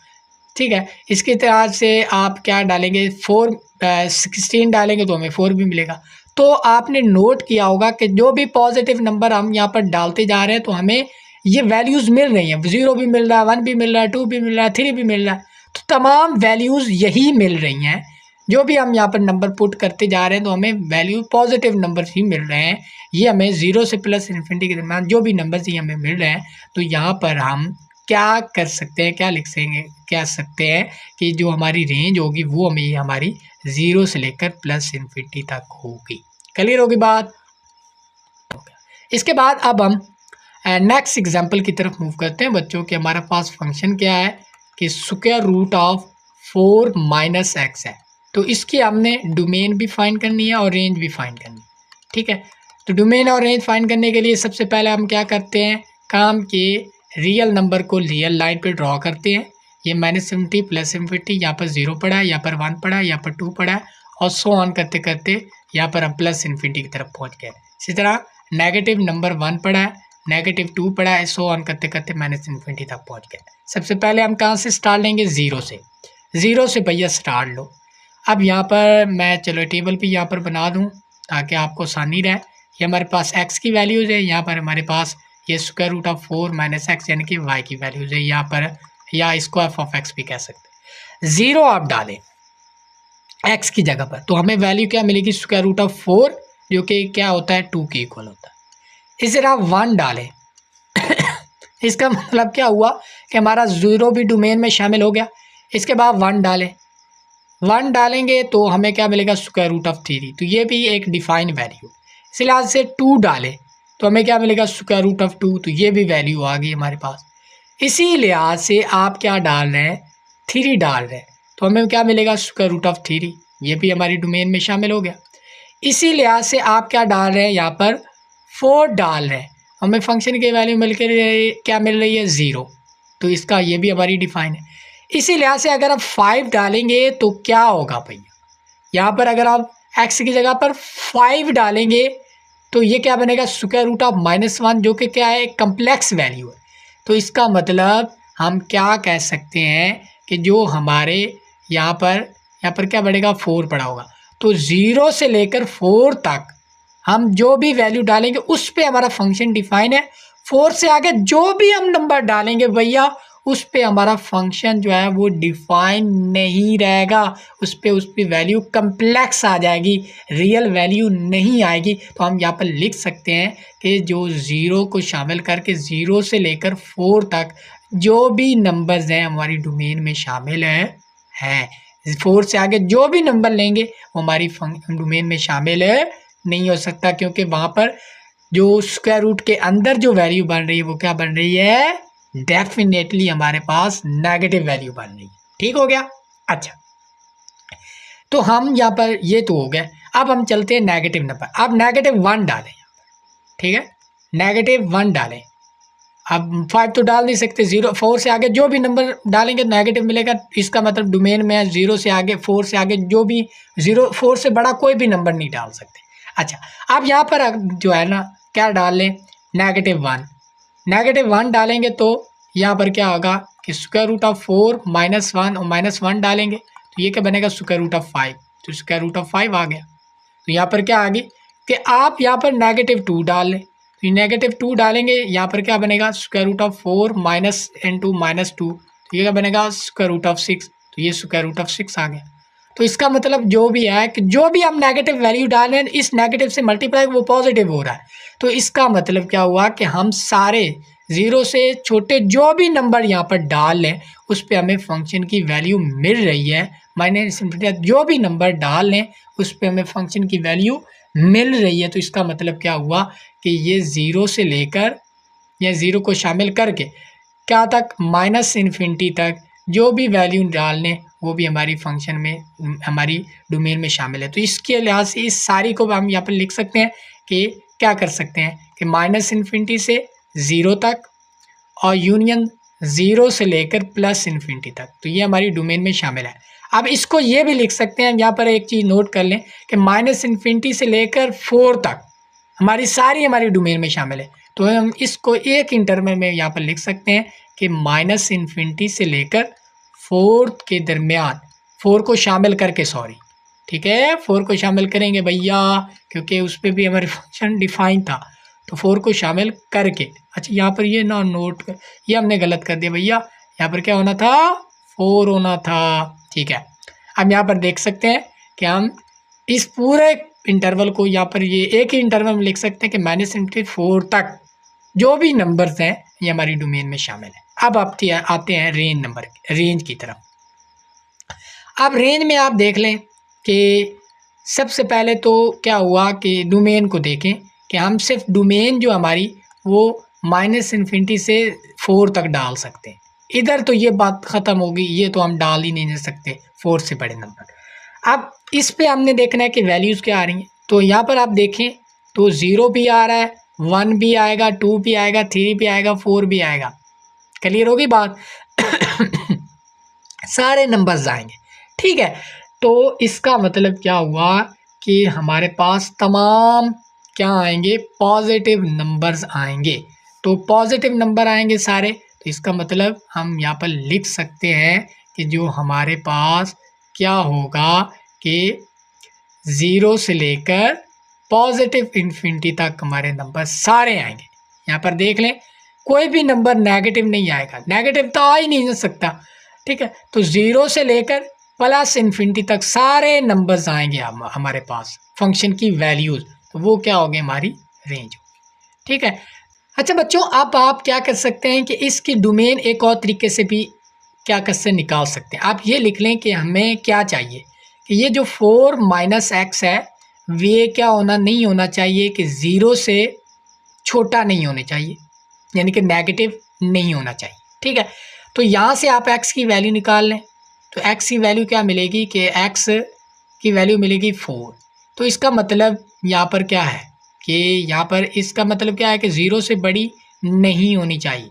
[SPEAKER 1] ठीक है। इसकी तरह से आप क्या डालेंगे 16 डालेंगे तो हमें 4 भी मिलेगा। तो आपने नोट किया होगा कि जो भी पॉजिटिव नंबर हम यहाँ पर डालते जा रहे हैं तो हमें ये वैल्यूज़ मिल रही हैं। 0 भी मिल रहा है, 1 भी मिल रहा है, 2 भी मिल रहा है, 3 भी मिल रहा है। तो तमाम वैल्यूज़ यही मिल रही हैं। जो भी हम यहाँ पर नंबर पुट करते जा रहे हैं तो हमें वैल्यू पॉजिटिव नंबर ही मिल रहे हैं। ये हमें 0 से प्लस इन्फिनिटी के दरम्यान जो भी नंबर्स ये हमें मिल रहे हैं, तो यहाँ पर हम क्या कर सकते हैं, क्या लिख सकते हैं कि जो हमारी रेंज होगी वो हमें हमारी 0 से लेकर प्लस इन्फिनिटी तक होगी। क्लियर होगी बात? इसके बाद अब हम नेक्स्ट एग्जांपल की तरफ मूव करते हैं बच्चों के। हमारे पास फंक्शन क्या है कि square root of 4 minus x है। तो इसकी हमने डोमेन भी फाइंड करनी है और रेंज भी फाइंड करनी है। ठीक है, तो डोमेन और रेंज फाइंड करने के लिए सबसे पहले हम क्या करते हैं, काम के रियल नंबर को रियल लाइन पे ड्रॉ करते हैं। ये -70 प्लस इन्फिनिटी, यहाँ पर 0 पड़ा है, यहाँ पर 1 पड़ा है, यहाँ पर 2 पड़ा है, और सो ऑन करते करते यहाँ पर हम प्लस इन्फिनिटी की तरफ पहुँच गए। इसी तरह नेगेटिव नंबर 1 पड़ा है, -2 पड़ा है, सो ऑन करते करते माइनस इन्फिनिटी तक पहुँच गए। सबसे पहले हम कहाँ से स्टार्ट लेंगे, 0 से। 0 से भैया स्टार्ट लो। अब यहाँ पर मैं चलो टेबल भी यहाँ पर बना दूँ ताकि आपको आसानी रहे। ये हमारे पास x की वैल्यूज़ है, यहाँ पर हमारे पास ये square root of 4 minus x यानी कि y की वैल्यूज़ है यहाँ पर, या इसको f(x) भी कह सकते हैं। 0 आप डालें x की जगह पर तो हमें वैल्यू क्या मिलेगी, स्क्वायर रूट ऑफ 4 जो कि क्या होता है 2 के इक्वल होता है। इसी तरह 1 डालें इसका मतलब क्या हुआ कि हमारा 0 भी डोमेन में शामिल हो गया। इसके बाद 1 डालें, 1 डालेंगे तो हमें क्या मिलेगा, स्क्वायर रूट ऑफ 3, तो ये भी एक डिफाइन वैल्यू। इस लिहाज से 2 डालें तो हमें क्या मिलेगा, स्क्वायर रूट ऑफ 2, तो ये भी वैल्यू आ गई हमारे पास। इसी लिहाज से आप क्या डाल रहे हैं, 3 डाल रहे हैं तो हमें क्या मिलेगा, स्क्वायर रूट ऑफ 3, ये भी हमारी डोमेन में शामिल हो गया। इसी लिहाज से आप क्या डाल रहे हैं, यहाँ पर 4 डाल रहे हैं, हमें फंक्शन की वैल्यू मिलकर क्या मिल रही है, 0, तो इसका ये भी हमारी डिफाइन है। इसी लिहाज से अगर आप 5 डालेंगे तो क्या होगा भैया, यहाँ पर अगर आप x की जगह पर 5 डालेंगे तो ये क्या बनेगा, स्क्वायर रूट ऑफ -1, जो कि क्या है, कम्प्लेक्स वैल्यू है। तो इसका मतलब हम क्या कह सकते हैं कि जो हमारे यहाँ पर क्या बढ़ेगा, 4 पड़ा होगा। तो 0 से लेकर 4 तक हम जो भी वैल्यू डालेंगे उस पे हमारा फंक्शन डिफाइन है। 4 से आगे जो भी हम नंबर डालेंगे भैया उस पे हमारा फंक्शन जो है वो डिफाइन नहीं रहेगा, उस पे वैल्यू कम्प्लेक्स आ जाएगी, रियल वैल्यू नहीं आएगी। तो हम यहाँ पर लिख सकते हैं कि जो 0 को शामिल करके 0 से लेकर 4 तक जो भी नंबर्स हैं हमारी डोमेन में शामिल हैं। 4 से आगे जो भी नंबर लेंगे वो हमारी डोमेन में शामिल नहीं हो सकता, क्योंकि वहाँ पर जो स्क्वायर रूट के अंदर जो वैल्यू बन रही है वो क्या बन रही है, डेफिनेटली हमारे पास नेगेटिव वैल्यू बन रही है। ठीक हो गया? अच्छा, तो हम यहाँ पर ये तो हो गया। अब हम चलते हैं नेगेटिव नंबर। अब -1 डालें यहाँ पर, ठीक है, -1 डालें। अब 5 तो डाल नहीं सकते, 4 से आगे जो भी नंबर डालेंगे नेगेटिव मिलेगा। इसका मतलब डोमेन में 0 से आगे 4 से आगे जो भी 4 से बड़ा कोई भी नंबर नहीं डाल सकते। अच्छा, अब यहाँ पर जो है ना क्या डाल लें, -1 डालेंगे तो यहाँ पर क्या होगा कि स्क्वायर रूट ऑफ 4 -1 और -1 डालेंगे तो ये क्या बनेगा, स्क्वायर रूट ऑफ 5, तो स्क्वायर रूट ऑफ 5 आ गया। तो यहाँ पर क्या आ गई कि आप यहाँ पर -2 डाल लें, तो -2 डालेंगे, यहाँ पर क्या बनेगा, स्क्वायर रूट ऑफ 4 -2, तो ये क्या बनेगा, स्क्वायर रूट ऑफ 6, तो ये स्क्वायर रूट ऑफ 6 आ गया। तो इसका मतलब जो भी है कि जो भी हम नेगेटिव वैल्यू डाल रहे हैं इस नेगेटिव से मल्टीप्लाई वो पॉजिटिव हो रहा है। तो इसका मतलब क्या हुआ कि हम सारे 0 से छोटे जो भी नंबर यहाँ पर डाल लें उस पर हमें फंक्शन की वैल्यू मिल रही है। जो भी नंबर डाल लें उस पर हमें फंक्शन की वैल्यू मिल रही है। तो इसका मतलब क्या हुआ कि ये 0 से लेकर या 0 को शामिल करके क्या तक, -इन्फिनिटी तक जो भी वैल्यू डाल लें वो भी हमारी फंक्शन में हमारी डोमेन में शामिल है। तो इसके लिहाज से इस सारी को हम यहाँ पर लिख सकते हैं कि क्या कर सकते हैं कि -इन्फिनिटी से 0 तक और यूनियन 0 से लेकर +इन्फिनिटी तक, तो ये हमारी डोमेन में शामिल है। अब इसको ये भी लिख सकते हैं, यहाँ पर एक चीज़ नोट कर लें कि -इन्फिनिटी से लेकर 4 तक हमारी डोमेन में शामिल है। तो हम इसको एक इंटरवल में यहाँ पर लिख सकते हैं कि -इन्फिनिटी से लेकर फोर्थ के दरमियान, 4 को शामिल करके, सॉरी, ठीक है, 4 को शामिल करेंगे भैया, क्योंकि उस पर भी हमारे फंक्शन डिफाइन था, तो 4 को शामिल करके। अच्छा यहाँ पर ये ना नोट कर, ये हमने गलत कर दिया भैया, यहाँ पर क्या होना था, 4 होना था, ठीक है। अब यहाँ पर देख सकते हैं कि हम इस पूरे इंटरवल को यहाँ पर ये एक ही इंटरवल में लिख सकते हैं कि -∞4 तक जो भी नंबर्स हैं ये हमारी डोमेन में शामिल है। अब आते हैं रेंज की तरफ। अब रेंज में आप देख लें कि सबसे पहले तो क्या हुआ कि डोमेन को देखें कि हम सिर्फ डोमेन जो हमारी वो -∞ से 4 तक डाल सकते हैं। इधर तो ये बात ख़त्म होगी, ये तो हम डाल ही नहीं सकते 4 से बड़े नंबर। अब इस पे हमने देखना है कि वैल्यूज़ क्या आ रही हैं। तो यहाँ पर आप देखें तो 0 भी आ रहा है, 1 भी आएगा, 2 भी आएगा, 3 भी आएगा, 4 भी आएगा। क्लियर होगी बात? सारे नंबर्स आएंगे, ठीक है। तो इसका मतलब क्या हुआ कि हमारे पास तमाम क्या आएंगे, पॉजिटिव नंबर्स आएंगे। तो पॉजिटिव नंबर आएंगे सारे, तो इसका मतलब हम यहाँ पर लिख सकते हैं कि जो हमारे पास क्या होगा कि 0 से लेकर पॉजिटिव इन्फिनिटी तक हमारे नंबर सारे आएंगे। यहाँ पर देख लें कोई भी नंबर नेगेटिव नहीं आएगा, नेगेटिव तो आ ही नहीं सकता, ठीक है। तो 0 से लेकर +∞ तक सारे नंबर्स आएंगे हमारे पास फंक्शन की वैल्यूज़, तो वो क्या होगी, हमारी रेंज होगी, ठीक है। अच्छा बच्चों, अब आप क्या कर सकते हैं कि इसकी डोमेन एक और तरीके से भी क्या कर से निकाल सकते हैं। आप ये लिख लें कि हमें क्या चाहिए कि ये जो 4 - x है ये क्या नहीं होना चाहिए कि 0 से छोटा नहीं होना चाहिए, यानी कि नेगेटिव नहीं होना चाहिए, ठीक है। तो यहाँ से आप x की वैल्यू निकाल लें, तो x की वैल्यू क्या मिलेगी कि x की वैल्यू मिलेगी 4। तो इसका मतलब यहाँ पर क्या है कि यहाँ पर इसका मतलब क्या है कि 0 से बड़ी नहीं होनी चाहिए।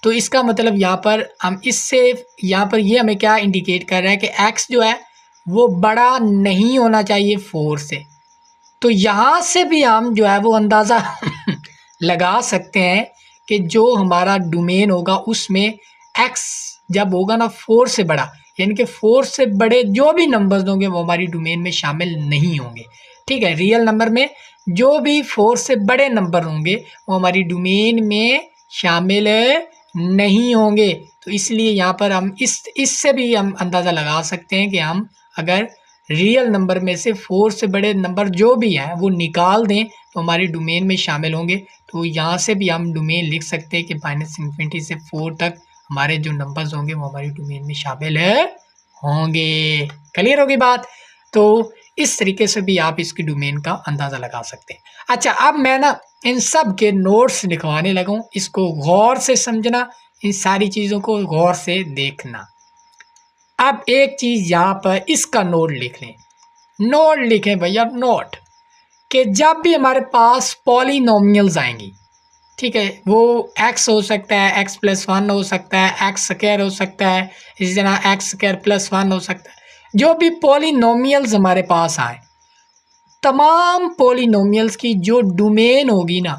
[SPEAKER 1] तो इसका मतलब यहाँ पर हम इससे यहाँ पर ये हमें क्या इंडिकेट कर रहा है कि x जो है वो बड़ा नहीं होना चाहिए 4 से। तो यहाँ से भी हम जो है वो अंदाज़ा लगा सकते हैं कि जो हमारा डोमेन होगा उसमें x जब होगा ना 4 से बड़ा, यानी कि 4 से बड़े जो भी नंबर्स होंगे वो हमारी डोमेन में शामिल नहीं होंगे, ठीक है। रियल नंबर में जो भी 4 से बड़े नंबर होंगे वो हमारी डोमेन में शामिल नहीं होंगे। तो इसलिए यहाँ पर हम इससे भी हम अंदाज़ा लगा सकते हैं कि हम अगर रियल नंबर में से 4 से बड़े नंबर जो भी हैं वो निकाल दें तो हमारी डोमेन में शामिल होंगे। तो यहाँ से भी हम डोमेन लिख सकते हैं कि -∞ से 4 तक हमारे जो नंबर्स होंगे वो हमारी डोमेन में शामिल होंगे। क्लियर होगी बात? तो इस तरीके से भी आप इसकी डोमेन का अंदाज़ा लगा सकते हैं। अच्छा, अब मैं ना इन सब के नोट्स लिखवाने लगा हूँ, इसको गौर से समझना, इन सारी चीज़ों को गौर से देखना। अब एक चीज़ यहाँ पर इसका नोट लिख लें, नोट लिखें भैया, नोट, कि जब भी हमारे पास पॉलिनोमियल्स आएंगी, ठीक है, वो x हो सकता है, x+1 हो सकता है, x² हो सकता है, इसी तरह x² + 1 हो सकता है। जो भी पॉलिनोमियल्स हमारे पास आए, तमाम पॉलिनोमियल्स की जो डोमेन होगी ना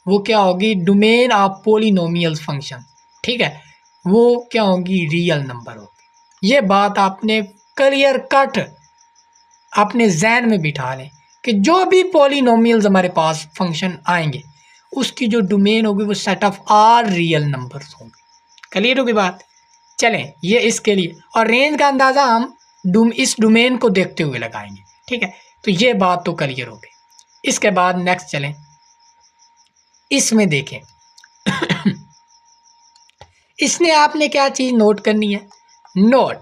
[SPEAKER 1] वो क्या होगी, डोमेन ऑफ पॉलिनोमियल्स फंक्शन, ठीक है, वो क्या होगी, रियल नंबर होगी। ये बात आपने क्लियर कट अपने जहन में बिठा लें कि जो भी पॉलिनोमियल्स हमारे पास फंक्शन आएंगे उसकी जो डोमेन होगी वो set of R real numbers होंगे। क्लियर होगी बात? चलें, ये इसके लिए, और रेंज का अंदाज़ा हम इस डोमेन को देखते हुए लगाएंगे, ठीक है। तो ये बात तो क्लियर हो गई। इसके बाद नेक्स्ट चलें, इसमें देखें इसने आपने क्या चीज़ नोट करनी है, नोट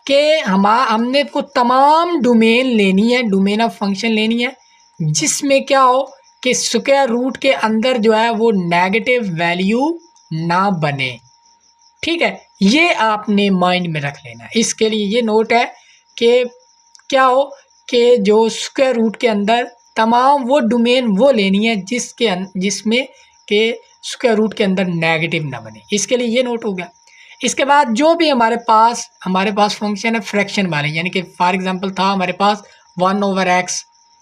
[SPEAKER 1] के हमने को तमाम डोमेन लेनी है, डोमेन ऑफ फंक्शन लेनी है जिसमें क्या हो कि स्क्वायर रूट के अंदर जो है वो नेगेटिव वैल्यू ना बने, ठीक है। ये आपने माइंड में रख लेना है। इसके लिए ये नोट है कि क्या हो कि जो स्क्वायर रूट के अंदर तमाम वो डोमेन वो लेनी है जिसमें के स्क्वायर रूट के अंदर नेगेटिव ना बने। इसके लिए ये नोट हो गया। इसके बाद जो भी हमारे पास फंक्शन है फ्रैक्शन वाले, यानी कि फॉर एग्जांपल था हमारे पास 1/x,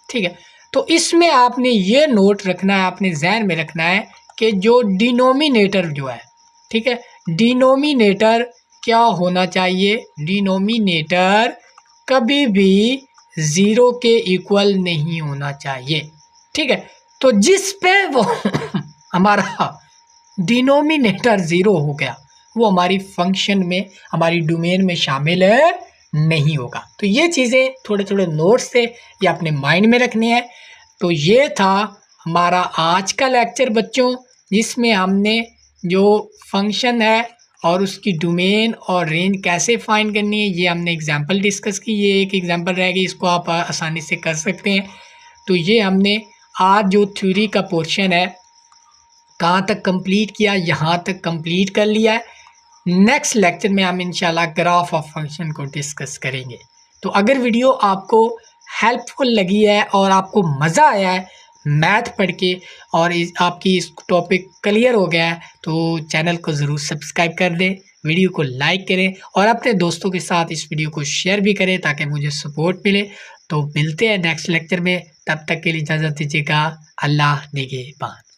[SPEAKER 1] ठीक है। तो इसमें आपने ये नोट रखना है, अपने जहन में रखना है कि जो डिनोमिनेटर जो है, ठीक है, डिनोमिनेटर क्या होना चाहिए, डिनोमिनेटर कभी भी 0 के इक्वल नहीं होना चाहिए। ठीक है, तो जिस पे वो हमारा डिनोमिनेटर 0 हो गया वो हमारी फंक्शन में, हमारी डोमेन में शामिल नहीं होगा। तो ये चीज़ें थोड़े थोड़े नोट्स से ये अपने माइंड में रखनी है। तो ये था हमारा आज का लेक्चर बच्चों, जिसमें हमने जो फंक्शन है और उसकी डोमेन और रेंज कैसे फाइंड करनी है ये हमने एग्जांपल डिस्कस की। ये एक एग्जांपल रहेगी, इसको आप आसानी से कर सकते हैं। तो ये हमने आज जो थ्योरी का पोर्शन है कहाँ तक कंप्लीट किया, यहाँ तक कंप्लीट कर लिया है। नेक्स्ट लेक्चर में हम इंशाल्लाह ग्राफ ऑफ फंक्शन को डिस्कस करेंगे। तो अगर वीडियो आपको हेल्पफुल लगी है और आपको मज़ा आया है मैथ पढ़ के और आपकी इस टॉपिक क्लियर हो गया है तो चैनल को ज़रूर सब्सक्राइब कर दें, वीडियो को लाइक करें और अपने दोस्तों के साथ इस वीडियो को शेयर भी करें ताकि मुझे सपोर्ट मिले। तो मिलते हैं नेक्स्ट लेक्चर में, तब तक के लिए इजाज़त दीजिएगा। अल्लाह निगहबान।